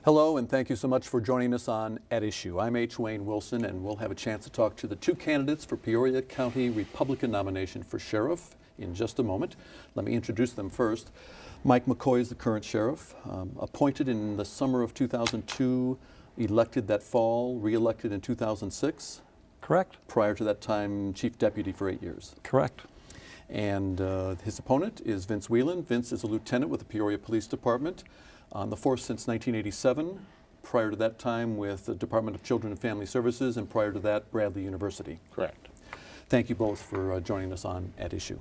Hello, and thank you so much for joining us on At Issue. I'm H. Wayne Wilson, and we'll have a chance to talk to the two candidates for Peoria County Republican nomination for sheriff in just a moment. Let me introduce them first. Mike McCoy is the current sheriff, appointed in the summer of 2002, elected that fall, re-elected in 2006. Correct. Prior to that time, chief deputy for 8 years. Correct. And his opponent is Vince Whelan. Vince is a lieutenant with the Peoria Police Department, on the force since 1987. Prior to that time with the Department of Children and Family Services, and prior to that, Bradley University. Correct. Thank you both for joining us on At Issue.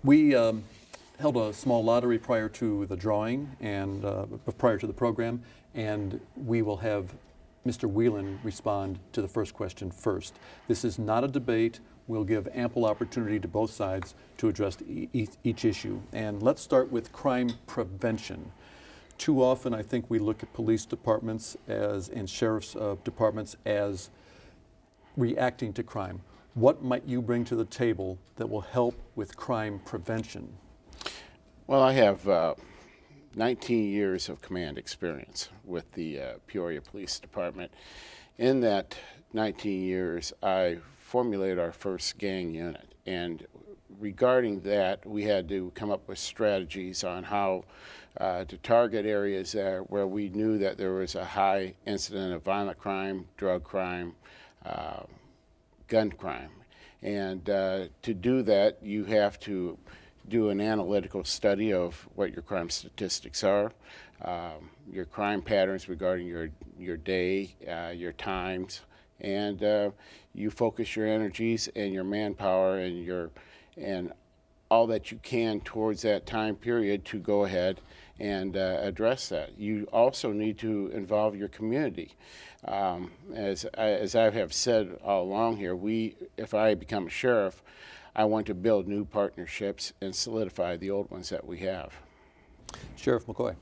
We held a small lottery prior to the drawing and prior to the program, and we will have Mr. Whelan respond to the first question first. This is not a debate. We'll give ample opportunity to both sides to address each issue. And let's start with crime prevention. Too often, I think we look at police departments and sheriff's departments as reacting to crime. What might you bring to the table that will help with crime prevention? Well, I have 19 years of command experience with the Peoria Police Department. In that 19 years, I formulated our first gang unit, and regarding that, we had to come up with strategies on how to target areas where we knew that there was a high incident of violent crime, drug crime, gun crime. And to do that, you have to do an analytical study of what your crime statistics are, your crime patterns regarding your day, your times, and you focus your energies and your manpower and all that you can towards that time period to go ahead and address that. You also need to involve your community. As I have said all along here, if I become a sheriff, I want to build new partnerships and solidify the old ones that we have. Sheriff McCoy.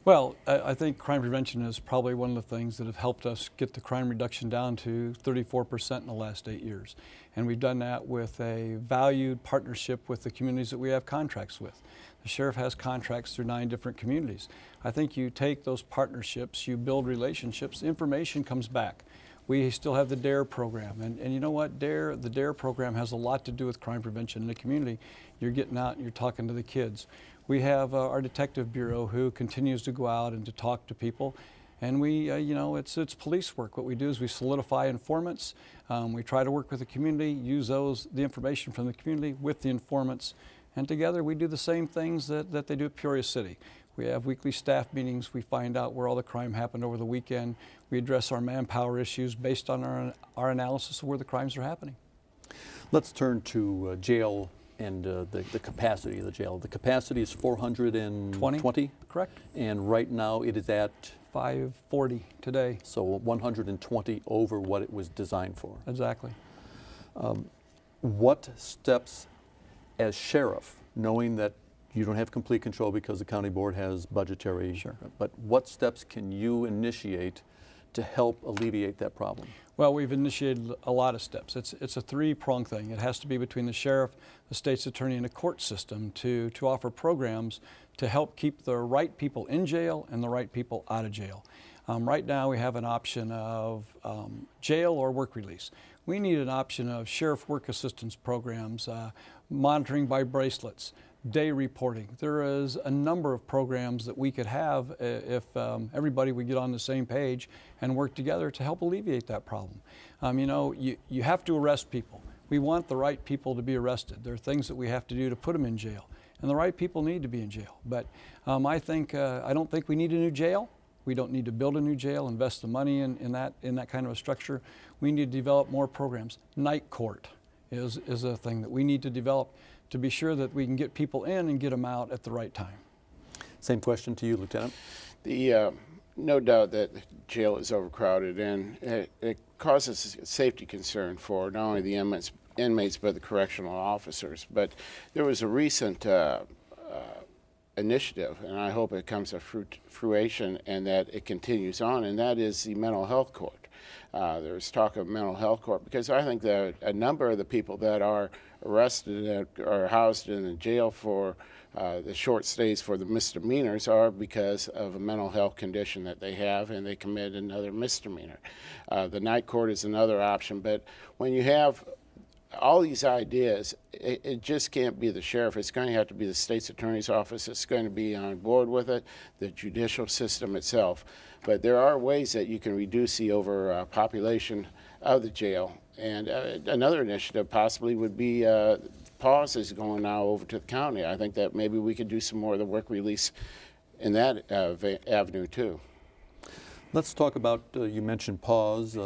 Well, I think crime prevention is probably one of the things that have helped us get the crime reduction down to 34% in the last 8 years. And we've done that with a valued partnership with the communities that we have contracts with. The sheriff has contracts through 9 different communities. I think you take those partnerships, you build relationships, information comes back. We still have the DARE program, and you know what, the DARE program has a lot to do with crime prevention in the community. You're getting out and you're talking to the kids. We have our detective bureau who continues to go out and to talk to people, and we, it's police work. What we do is we solidify informants. We try to work with the community, use the information from the community with the informants, and together we do the same things that they do at Peoria City. We have weekly staff meetings. We find out where all the crime happened over the weekend. We address our manpower issues based on our analysis of where the crimes are happening. Let's turn to jail and the capacity of the jail. The capacity is 420? Correct. And right now it is at? 540 today. So 120 over what it was designed for. Exactly. What steps as sheriff, knowing that you don't have complete control because the county board has budgetary, sure, but what steps can you initiate to help alleviate that problem? Well, we've initiated a lot of steps. It's a three-pronged thing. It has to be between the sheriff, the state's attorney, and the court system to offer programs to help keep the right people in jail and the right people out of jail. Right now we have an option of jail or work release. We need an option of sheriff work assistance programs, monitoring by bracelets, day reporting. There is a number of programs that we could have if everybody would get on the same page and work together to help alleviate that problem. You have to arrest people. We want the right people to be arrested. There are things that we have to do to put them in jail, and the right people need to be in jail. But I don't think we need a new jail. We don't need to build a new jail, invest the money in that kind of a structure. We need to develop more programs. Night court is a thing that we need to develop to be sure that we can get people in and get them out at the right time. Same question to you, Lieutenant. No doubt that jail is overcrowded, and it causes a safety concern for not only the inmates but the correctional officers. But there was a recent initiative, and I hope it comes to fruition and that it continues on, and that is the mental health court. There's talk of mental health court because I think that a number of the people that are arrested and are housed in the jail for The short stays for the misdemeanors are because of a mental health condition that they have, and they commit another misdemeanor. The night court is another option, but when you have all these ideas, it just can't be the sheriff. It's going to have to be the state's attorney's office. It's going to be on board with it, the judicial system itself. But there are ways that you can reduce the overpopulation of the jail. And another initiative possibly would be PAWS is going now over to the county. I think that maybe we could do some more of the work release in that avenue too. Let's talk about, you mentioned PAWS,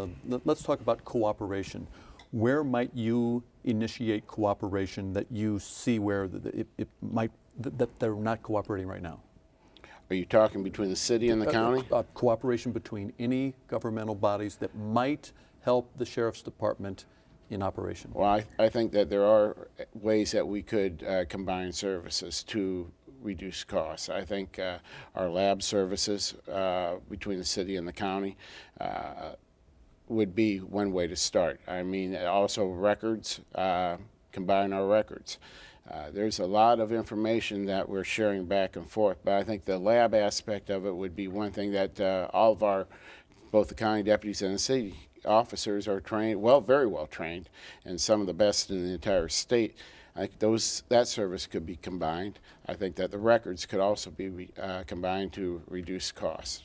let's talk about cooperation. Where might you initiate cooperation that you see where that they're not cooperating right now? Are you talking between the city and the county? Cooperation between any governmental bodies that might help the Sheriff's Department in operation. Well, I think that there are ways that we could combine services to reduce costs. I think our lab services between the city and the county would be one way to start. I mean, also records, combine our records. There's a lot of information that we're sharing back and forth, but I think the lab aspect of it would be one thing that all of our, both the county deputies and the city officers are trained, very well trained, and some of the best in the entire state. I think that service could be combined. I think that the records could also be combined to reduce costs.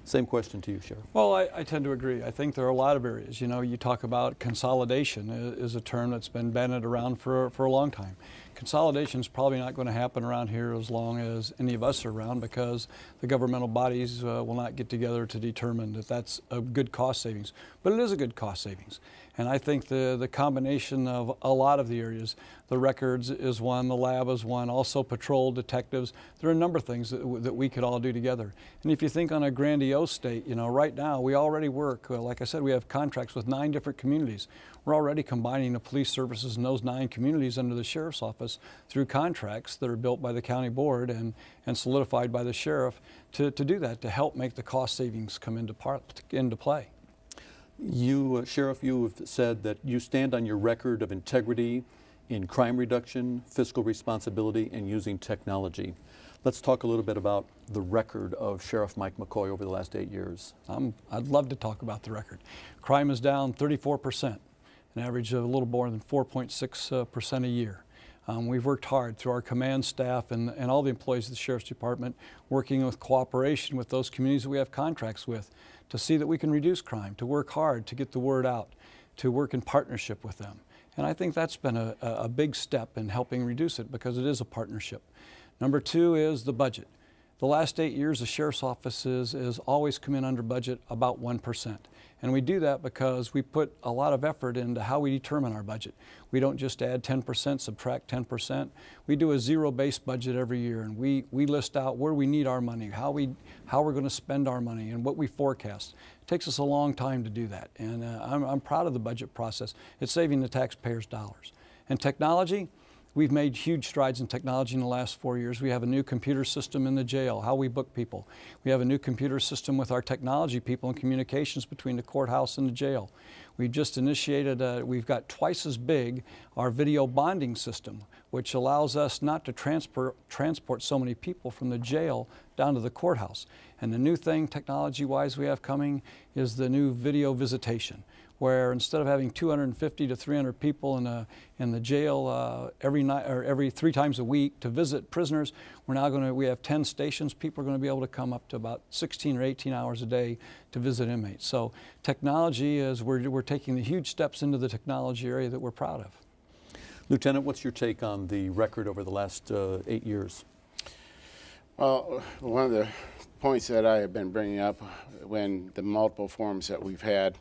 Same question to you, Sheriff. Well, I tend to agree. I think there are a lot of areas. You know, you talk about consolidation is a term that's been bandied around for a long time. Consolidation is probably not going to happen around here as long as any of us are around, because the governmental bodies will not get together to determine that that's a good cost savings. But it is a good cost savings. And I think the combination of a lot of the areas, the records is one, the lab is one, also patrol detectives. There are a number of things that we could all do together. And if you think on a grandiose state, you know, right now we already work, like I said, we have contracts with 9 different communities. We're already combining the police services in those 9 communities under the sheriff's office through contracts that are built by the county board and solidified by the sheriff to do that, to help make the cost savings come into play. You, Sheriff, you have said that you stand on your record of integrity in crime reduction, fiscal responsibility, and using technology. Let's talk a little bit about the record of Sheriff Mike McCoy over the last 8 years. I'd love to talk about the record. Crime is down 34%, an average of a little more than 4.6% a year. We've worked hard through our command staff and all the employees of the Sheriff's Department, working with cooperation with those communities that we have contracts with, to see that we can reduce crime, to work hard to get the word out, to work in partnership with them. And I think that's been a big step in helping reduce it, because it is a partnership. Number 2 is the budget. The last 8 years, the Sheriff's Office has always come in under budget about 1%. And we do that because we put a lot of effort into how we determine our budget. We don't just add 10%, subtract 10%. We do a zero-based budget every year, and we list out where we need our money, how we're going to spend our money, and what we forecast. It takes us a long time to do that, and I'm proud of the budget process. It's saving the taxpayers' dollars. And technology, we've made huge strides in technology in the last 4 years. We have a new computer system in the jail, how we book people. We have a new computer system with our technology people and communications between the courthouse and the jail. We've just initiated, we've got twice as big our video bonding system, which allows us not to transport so many people from the jail down to the courthouse. And the new thing, technology-wise, we have coming is the new video visitation, where instead of having 250 to 300 people in the jail every night or every 3 times a week to visit prisoners, we have 10 stations. People are going to be able to come up to about 16 or 18 hours a day to visit inmates. So technology is, we're taking the huge steps into the technology area that we're proud of. Lieutenant, what's your take on the record over the last 8 years? Well, one of the points that I have been bringing up when the multiple forums that we've had,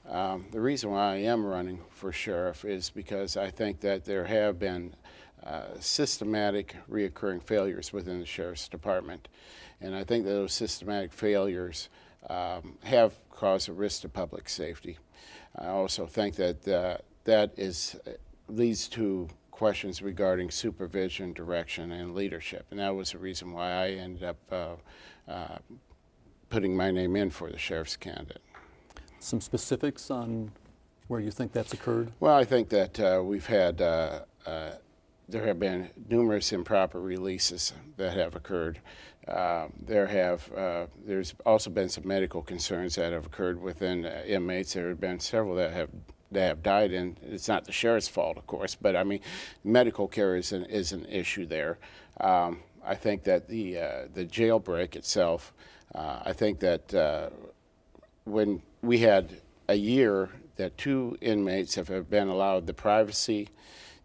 the reason why I am running for sheriff is because I think that there have been systematic reoccurring failures within the Sheriff's Department. And I think that those systematic failures have caused a risk to public safety. I also think that leads to questions regarding supervision, direction, and leadership. And that was the reason why I ended up putting my name in for the sheriff's candidate. Some specifics on where you think that's occurred? Well, I think that we've had there have been numerous improper releases that have occurred. There's also been some medical concerns that have occurred within inmates. There have been several that have died, and it's not the sheriff's fault, of course, but I mean, medical care is an issue there. I think that the jailbreak itself, I think that when we had a year that 2 inmates have been allowed the privacy,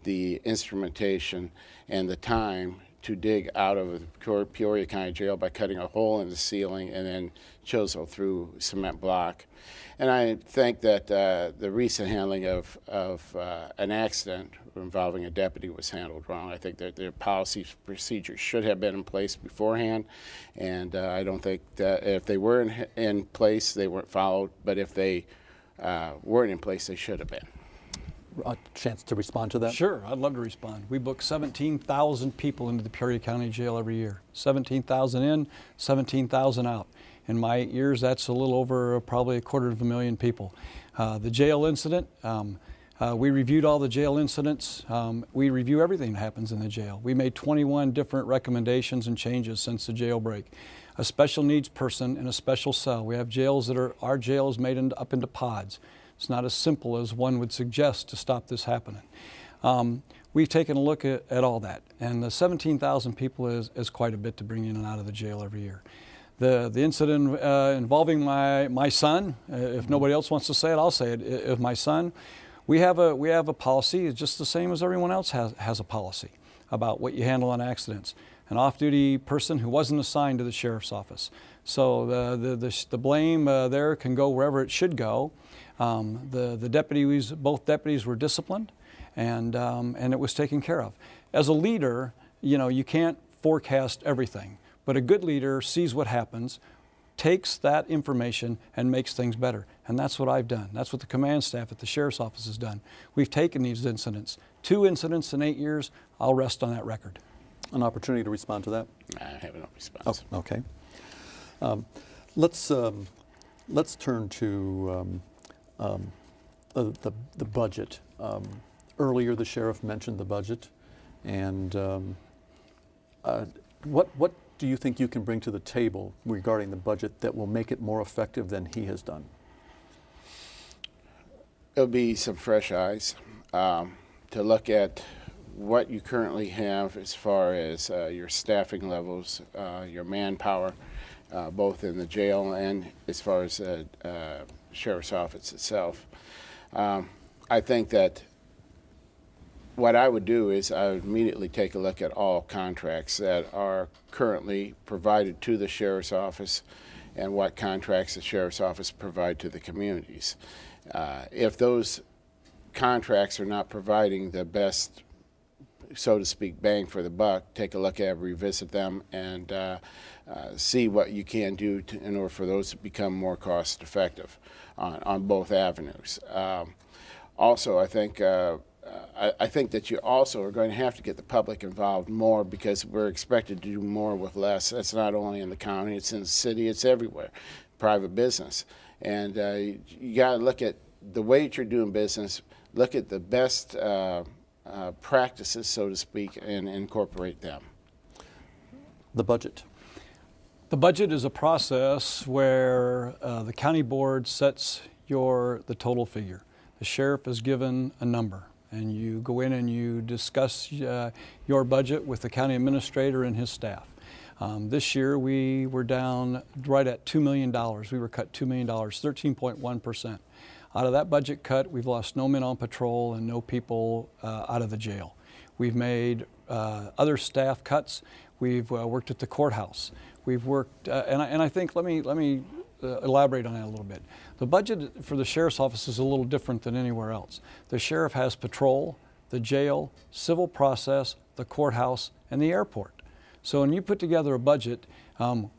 the instrumentation, and the time to dig out of the Peoria County Jail by cutting a hole in the ceiling and then chisel through cement block. And I think that the recent handling of an accident involving a deputy was handled wrong. I think that their policies, procedures should have been in place beforehand, and I don't think that if they were in place, they weren't followed, but if they weren't in place, they should have been. A chance to respond to that? Sure, I'd love to respond. We book 17,000 people into the Peoria County Jail every year. 17,000 in, 17,000 out. In my 8 years, that's a little over probably 250,000 people. The jail incident, we reviewed all the jail incidents. We review everything that happens in the jail. We made 21 different recommendations and changes since the jailbreak. A special needs person in a special cell. We have jails that are, our jail is made up into pods. It's not as simple as one would suggest to stop this happening. We've taken a look at all that, and the 17,000 people is quite a bit to bring in and out of the jail every year. The incident involving my son, if nobody else wants to say it, I'll say it. If my son, we have a policy, it's just the same as everyone else has a policy about what you handle on accidents. An off-duty person who wasn't assigned to the sheriff's office. So the blame there can go wherever it should go. The deputies, both deputies were disciplined, and it was taken care of. As a leader, you know, you can't forecast everything, but a good leader sees what happens, takes that information and makes things better. And that's what I've done. That's what the command staff at the sheriff's office has done. We've taken these incidents, 2 incidents in 8 years. I'll rest on that record. An opportunity to respond to that? I have no response. Oh, okay. Let's turn to the budget. Earlier, the sheriff mentioned the budget, and what do you think you can bring to the table regarding the budget that will make it more effective than he has done? It'll be some fresh eyes to look at what you currently have as far as your staffing levels, your manpower, both in the jail and as far as the sheriff's office itself. I think that what I would do is I would immediately take a look at all contracts that are currently provided to the sheriff's office and what contracts the sheriff's office provide to the communities. If those contracts are not providing the best, so to speak, bang for the buck, take a look at, revisit them, and see what you can do in order for those to become more cost effective on both avenues. Also, I think that you also are going to have to get the public involved more, because we're expected to do more with less. That's not only in the county, it's in the city, it's everywhere, private business. And you got to look at the way that you're doing business, look at the best practices, so to speak, and incorporate them. The budget. The budget is a process where the county board sets the total figure. The sheriff is given a number, and you go in and you discuss your budget with the county administrator and his staff. This year we were down right at $2 million. We were cut $2 million, 13.1%. Out of that budget cut, we've lost no men on patrol and no people out of the jail. We've made other staff cuts. We've worked at the courthouse. We've worked, and I think, let me elaborate on that a little bit. The budget for the sheriff's office is a little different than anywhere else. The sheriff has patrol, the jail, civil process, the courthouse, and the airport. So when you put together a budget,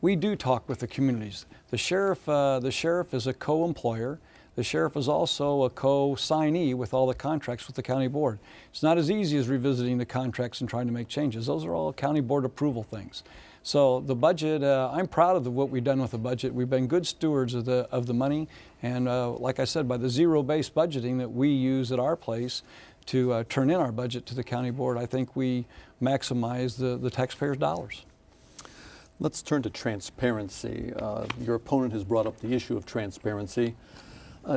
we do talk with the communities. The sheriff is a co-employer. The sheriff is also a co-signee with all the contracts with the county board. It's not as easy as revisiting the contracts and trying to make changes. Those are all county board approval things. So the budget, I'm proud of what we've done with the budget. We've been good stewards of the money, and like I said, by the zero-based budgeting that we use at our place, to turn in our budget to the county board, I think we maximize the taxpayers' dollars. Let's turn to transparency. Your opponent has brought up the issue of transparency.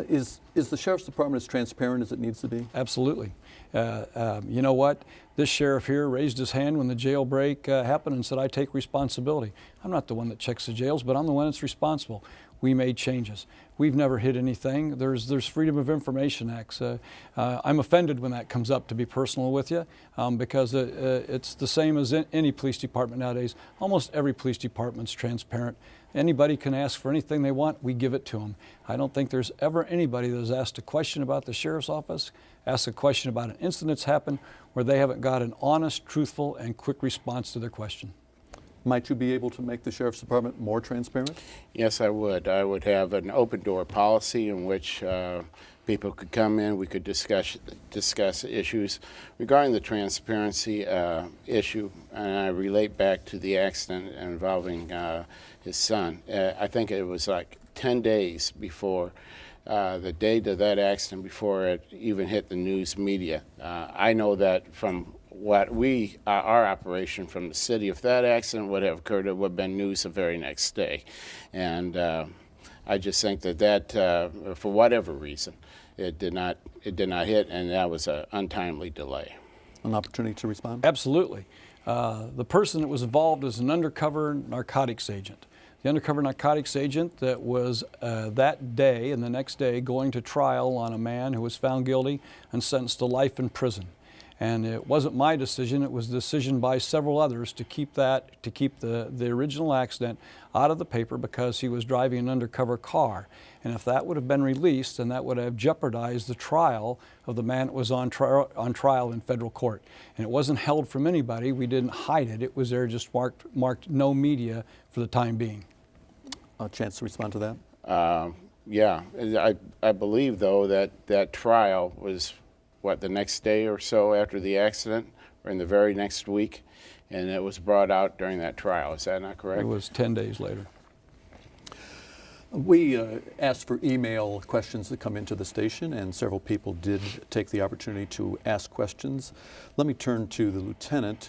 Is the Sheriff's Department as transparent as it needs to be? Absolutely. You know what? This sheriff here raised his hand when the jailbreak happened and said, I take responsibility. I'm not the one that checks the jails, but I'm the one that's responsible. We made changes. We've never hid anything. There's Freedom of Information Acts. I'm offended when that comes up, to be personal with you, because it's the same as any police department nowadays. Almost every police department's transparent. Anybody can ask for anything they want, we give it to them. I don't think there's ever anybody that has asked a question about the sheriff's office, asked a question about an incident that's happened, where they haven't got an honest, truthful, and quick response to their question. Might you be able to make the Sheriff's Department more transparent? Yes, I would. I would have an open door policy in which people could come in, we could discuss issues. Regarding the transparency issue, and I relate back to the accident involving his son, I think it was like 10 days before the date of that accident, before it even hit the news media. I know that from what our operation from the city, if that accident would have occurred, it would have been news the very next day. And I just think that for whatever reason, it did not hit, and that was an untimely delay. An opportunity to respond? Absolutely. The person that was involved is an undercover narcotics agent. The undercover narcotics agent that was that day and the next day going to trial on a man who was found guilty and sentenced to life in prison. And it wasn't my decision, it was a decision by several others to keep the original accident out of the paper because he was driving an undercover car. And if that would have been released, then that would have jeopardized the trial of the man that was on trial in federal court. And it wasn't held from anybody, we didn't hide it, it was there just marked no media for the time being. A chance to respond to that? Yeah, I believe though that trial was the next day or so after the accident, or in the very next week, and it was brought out during that trial. Is that not correct? It was 10 days later. We asked for email questions that come into the station, and several people did take the opportunity to ask questions. Let me turn to the lieutenant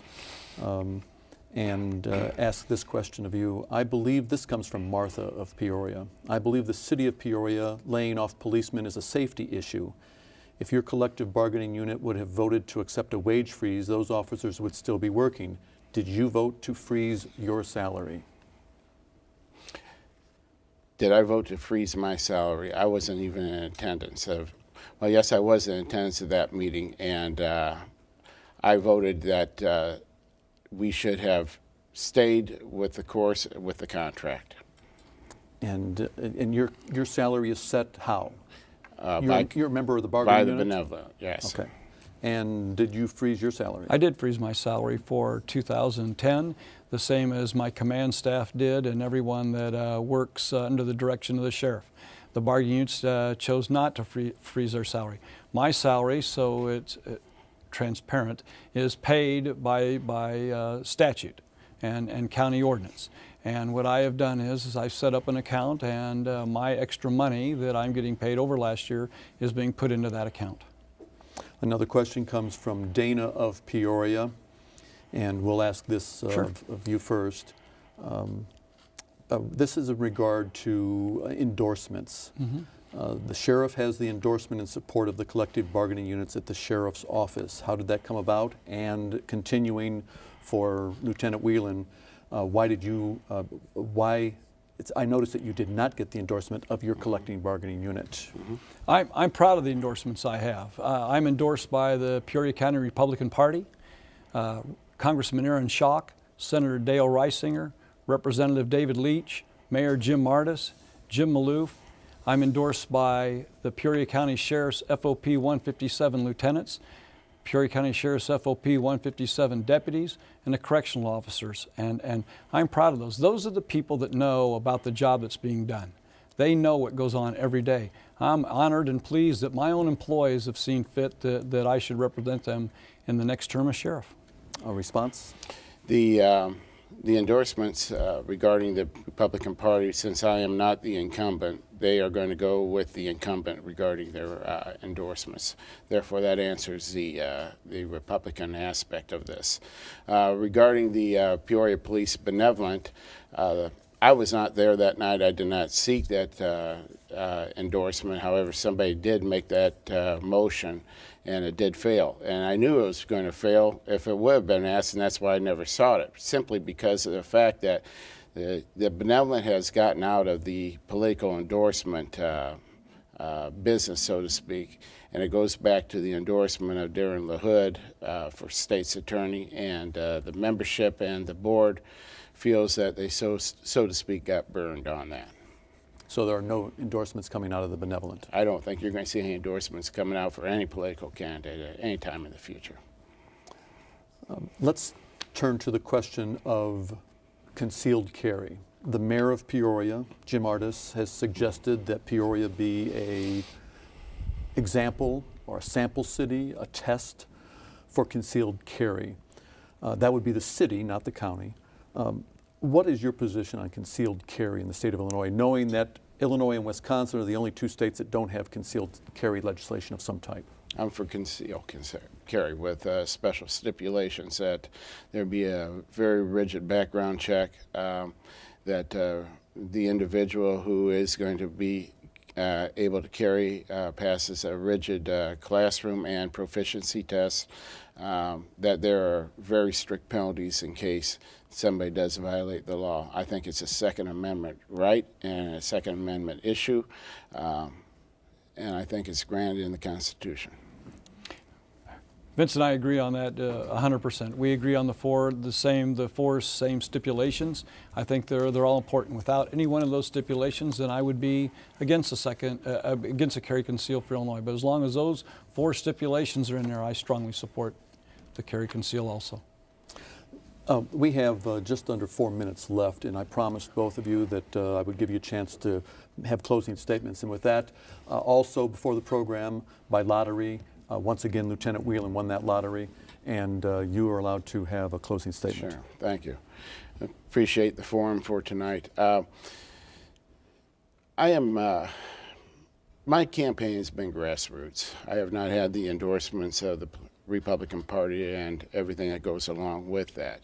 and ask this question of you. I believe this comes from Martha of Peoria. I believe the city of Peoria laying off policemen is a safety issue. If your collective bargaining unit would have voted to accept a wage freeze, those officers would still be working. Did you vote to freeze your salary? Did I vote to freeze my salary? I wasn't even in attendance. Well, yes, I was in attendance of that meeting, and I voted that we should have stayed with the course, with the contract. And your salary is set how? You're a member of the bargaining unit? By the benevolent, yes. Okay. And did you freeze your salary? I did freeze my salary for 2010, the same as my command staff did and everyone that works under the direction of the sheriff. The bargaining units chose not to freeze their salary. My salary, so it's transparent, is paid by statute and county ordinance. And what I have done is I've set up an account, and my extra money that I'm getting paid over last year is being put into that account. Another question comes from Dana of Peoria, and we'll ask this of you first. This is in regard to endorsements. Mm-hmm. The sheriff has the endorsement in support of the collective bargaining units at the sheriff's office. How did that come about? And continuing for Lieutenant Whelan, I noticed that you did not get the endorsement of your collective bargaining unit. Mm-hmm. I'm proud of the endorsements I have. I'm endorsed by the Peoria County Republican Party, Congressman Aaron Schock, Senator Dale Reisinger, Representative David Leach, Mayor Jim Martis, Jim Maloof. I'm endorsed by the Peoria County Sheriff's FOP 157 lieutenants, Peoria County Sheriff's FOP 157 deputies, and the correctional officers. And I'm proud of those. Those are the people that know about the job that's being done. They know what goes on every day. I'm honored and pleased that my own employees have seen fit that I should represent them in the next term as sheriff. A response? The endorsements regarding the Republican Party, since I am not the incumbent, they are going to go with the incumbent regarding their endorsements. Therefore, that answers the Republican aspect of this. Regarding the Peoria Police Benevolent, I was not there that night. I did not seek that endorsement. However, somebody did make that motion, and it did fail. And I knew it was going to fail if it would have been asked, and that's why I never sought it, simply because of the fact that the Benevolent has gotten out of the political endorsement business, so to speak, and it goes back to the endorsement of Darren LaHood for state's attorney, and the membership and the board feels that they, so to speak, got burned on that. So there are no endorsements coming out of the Benevolent? I don't think you're going to see any endorsements coming out for any political candidate at any time in the future. Let's turn to the question of concealed carry. The mayor of Peoria, Jim Ardis, has suggested that Peoria be a example or a sample city, a test for concealed carry. That would be the city, not the county. What is your position on concealed carry in the state of Illinois, knowing that Illinois and Wisconsin are the only two states that don't have concealed carry legislation of some type? I'm for concealed carry with special stipulations that there be a very rigid background check, that the individual who is going to be able to carry passes a rigid classroom and proficiency test, that there are very strict penalties in case somebody does violate the law. I think it's a Second Amendment right and a Second Amendment issue, and I think it's granted in the Constitution. Vince and I agree on that 100%. We agree on the four same stipulations. I think they're all important. Without any one of those stipulations, then I would be against a carry conceal for Illinois. But as long as those four stipulations are in there, I strongly support the carry conceal also. We have just under 4 minutes left, and I promised both of you that I would give you a chance to have closing statements. And with that, also before the program, by lottery, once again, Lieutenant Whelan won that lottery, and you are allowed to have a closing statement. Sure, thank you. I appreciate the forum for tonight. My campaign has been grassroots. I have not had the endorsements of the Republican Party and everything that goes along with that.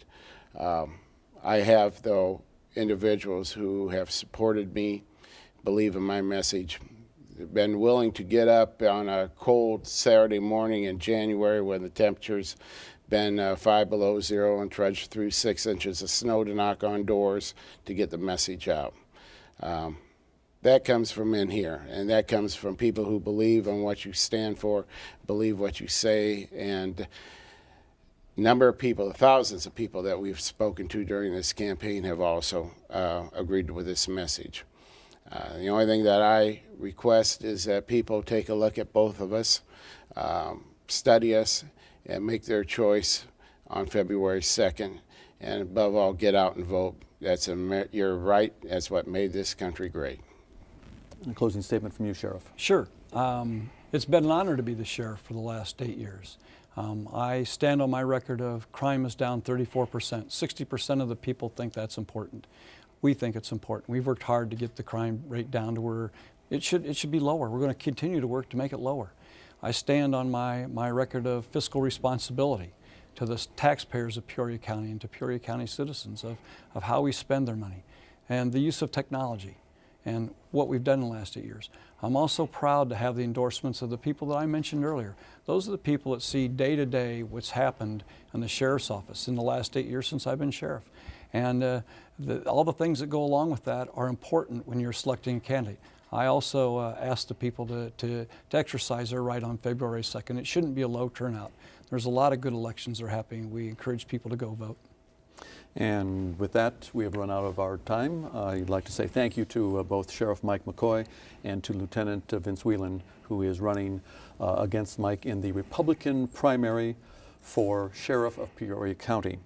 I have, though, individuals who have supported me, believe in my message, been willing to get up on a cold Saturday morning in January when the temperature's been 5 below zero and trudge through 6 inches of snow to knock on doors to get the message out. That comes from in here, and that comes from people who believe in what you stand for, believe what you say, and number of people, thousands of people that we've spoken to during this campaign have also agreed with this message. The only thing that I request is that people take a look at both of us, study us, and make their choice on February 2nd, and above all, get out and vote. That's your right. That's what made this country great. A closing statement from you, Sheriff. Sure. It's been an honor to be the sheriff for the last 8 years. I stand on my record of crime is down 34%. 60% of the people think that's important. We think it's important. We've worked hard to get the crime rate down to where it should be lower. We're going to continue to work to make it lower. I stand on my record of fiscal responsibility to the taxpayers of Peoria County and to Peoria County citizens of how we spend their money and the use of technology and what we've done in the last 8 years. I'm also proud to have the endorsements of the people that I mentioned earlier. Those are the people that see day to day what's happened in the sheriff's office in the last 8 years since I've been sheriff. And all the things that go along with that are important when you're selecting a candidate. I also ask the people to exercise their right on February 2nd. It shouldn't be a low turnout. There's a lot of good elections that are happening. We encourage people to go vote. And with that, we have run out of our time. I'd like to say thank you to both Sheriff Mike McCoy and to Lieutenant Vince Whelan, who is running against Mike in the Republican primary for Sheriff of Peoria County.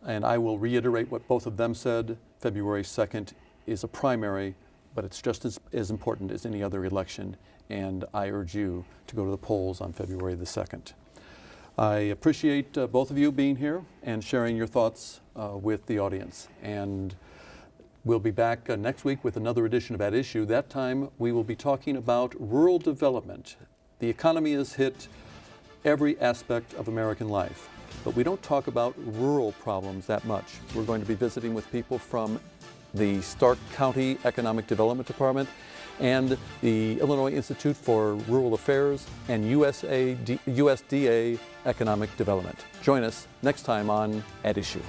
And I will reiterate what both of them said. February 2nd is a primary, but it's just as important as any other election. And I urge you to go to the polls on February the 2nd. I appreciate both of you being here and sharing your thoughts with the audience. And We'll be back next week with another edition of At Issue. That time we will be talking about rural development. The economy has hit every aspect of American life, but we don't talk about rural problems that much. We're going to be visiting with people from the Stark County Economic Development Department and the Illinois Institute for Rural Affairs and USDA Economic Development. Join us next time on At Issue.